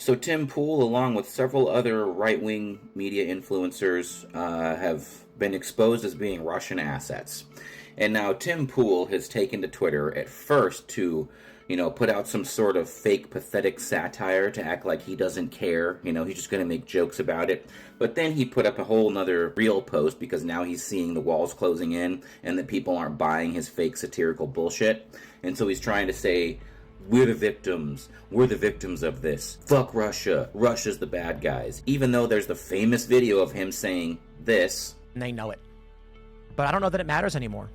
So Tim Pool, along with several other right-wing media influencers, have been exposed as being Russian assets. And now Tim Pool has taken to Twitter at first to, put out some sort of fake, pathetic satire to act like he doesn't care. He's just going to make jokes about it. But then he put up a whole nother real post because now he's seeing the walls closing in and that people aren't buying his fake satirical bullshit. And so he's trying to say, we're the victims. We're the victims of this. Fuck Russia. Russia's the bad guys. Even though there's the famous video of him saying this. And they know it. But I don't know that it matters anymore.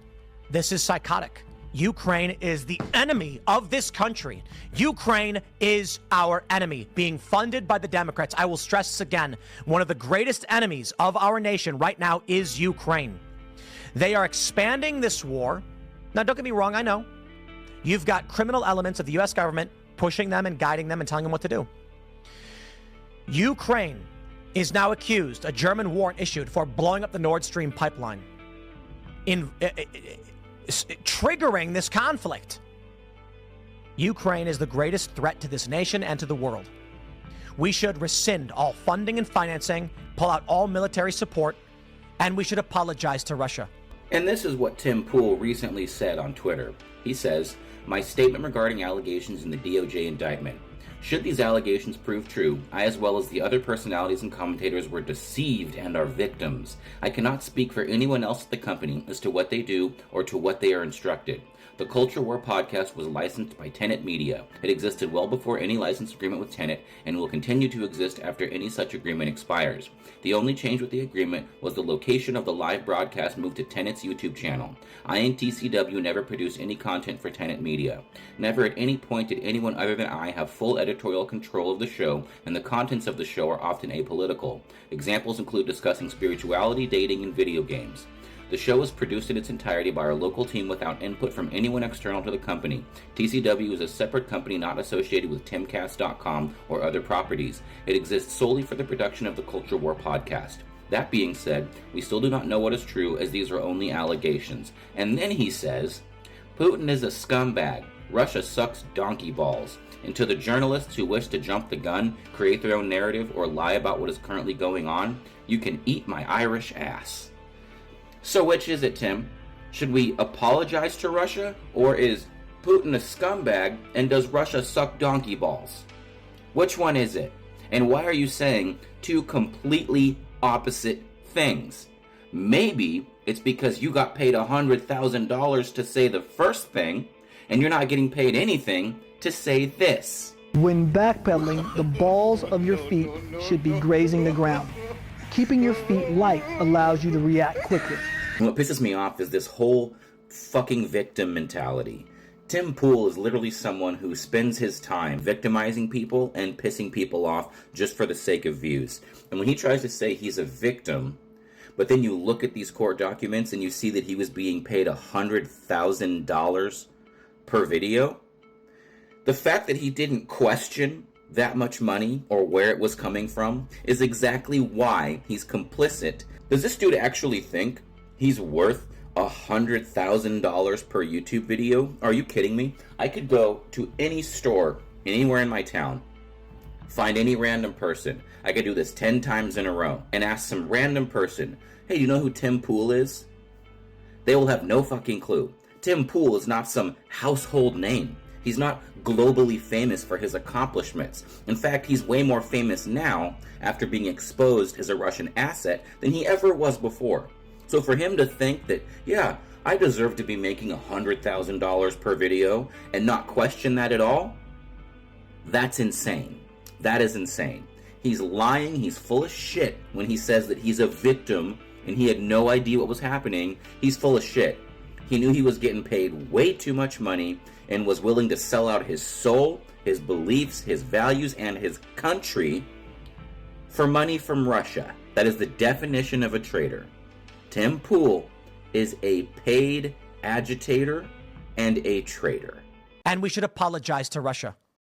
This is psychotic. Ukraine is the enemy of this country. Ukraine is our enemy, being funded by the Democrats. I will stress this again. One of the greatest enemies of our nation right now is Ukraine. They are expanding this war. Now, don't get me wrong, I know. You've got criminal elements of the U.S. government pushing them and guiding them and telling them what to do. Ukraine is now accused, a German warrant issued for blowing up the Nord Stream pipeline, triggering this conflict. Ukraine is the greatest threat to this nation and to the world. We should rescind all funding and financing, pull out all military support, and we should apologize to Russia. And this is what Tim Pool recently said on Twitter. He says, "My statement regarding allegations in the DOJ indictment. Should these allegations prove true, I as well as the other personalities and commentators were deceived and are victims. I cannot speak for anyone else at the company as to what they do or to what they are instructed. The Culture War podcast was licensed by Tenet Media. It existed well before any license agreement with Tenet and will continue to exist after any such agreement expires. The only change with the agreement was the location of the live broadcast moved to Tenet's YouTube channel. I and TCW never produced any content for Tenet Media. Never at any point did anyone other than I have full editorial control of the show, and the contents of the show are often apolitical. Examples include discussing spirituality, dating, and video games. The show is produced in its entirety by our local team without input from anyone external to the company. TCW is a separate company not associated with timcast.com or other properties. It exists solely for the production of the Culture War podcast. That being said, we still do not know what is true as these are only allegations." And then he says, "Putin is a scumbag. Russia sucks donkey balls. And to the journalists who wish to jump the gun, create their own narrative, or lie about what is currently going on, you can eat my Irish ass." So which is it, Tim? Should we apologize to Russia, or is Putin a scumbag, and does Russia suck donkey balls? Which one is it? And why are you saying two completely opposite things? Maybe it's because you got paid $100,000 to say the first thing, and you're not getting paid anything to say this. When backpedaling, the balls of your feet should be grazing the ground. Keeping your feet light allows you to react quickly. And what pisses me off is this whole fucking victim mentality. Tim Pool is literally someone who spends his time victimizing people and pissing people off just for the sake of views. And when he tries to say he's a victim, but then you look at these court documents and you see that he was being paid $100,000 per video, the fact that he didn't question that much money or where it was coming from is exactly why he's complicit. Does this dude actually think he's worth $100,000 per YouTube video? Are you kidding me? I could go to any store anywhere in my town, find any random person. I could do this 10 times in a row and ask some random person, "Hey, you know who Tim Pool is?" They will have no fucking clue. Tim Pool is not some household name. He's not globally famous for his accomplishments. In fact, he's way more famous now after being exposed as a Russian asset than he ever was before. So for him to think that, yeah, I deserve to be making $100,000 per video and not question that at all, that's insane. That is insane. He's lying, he's full of shit when he says that he's a victim and he had no idea what was happening. He's full of shit. He knew he was getting paid way too much money and was willing to sell out his soul, his beliefs, his values, and his country for money from Russia. That is the definition of a traitor. Tim Pool is a paid agitator and a traitor. And we should apologize to Russia.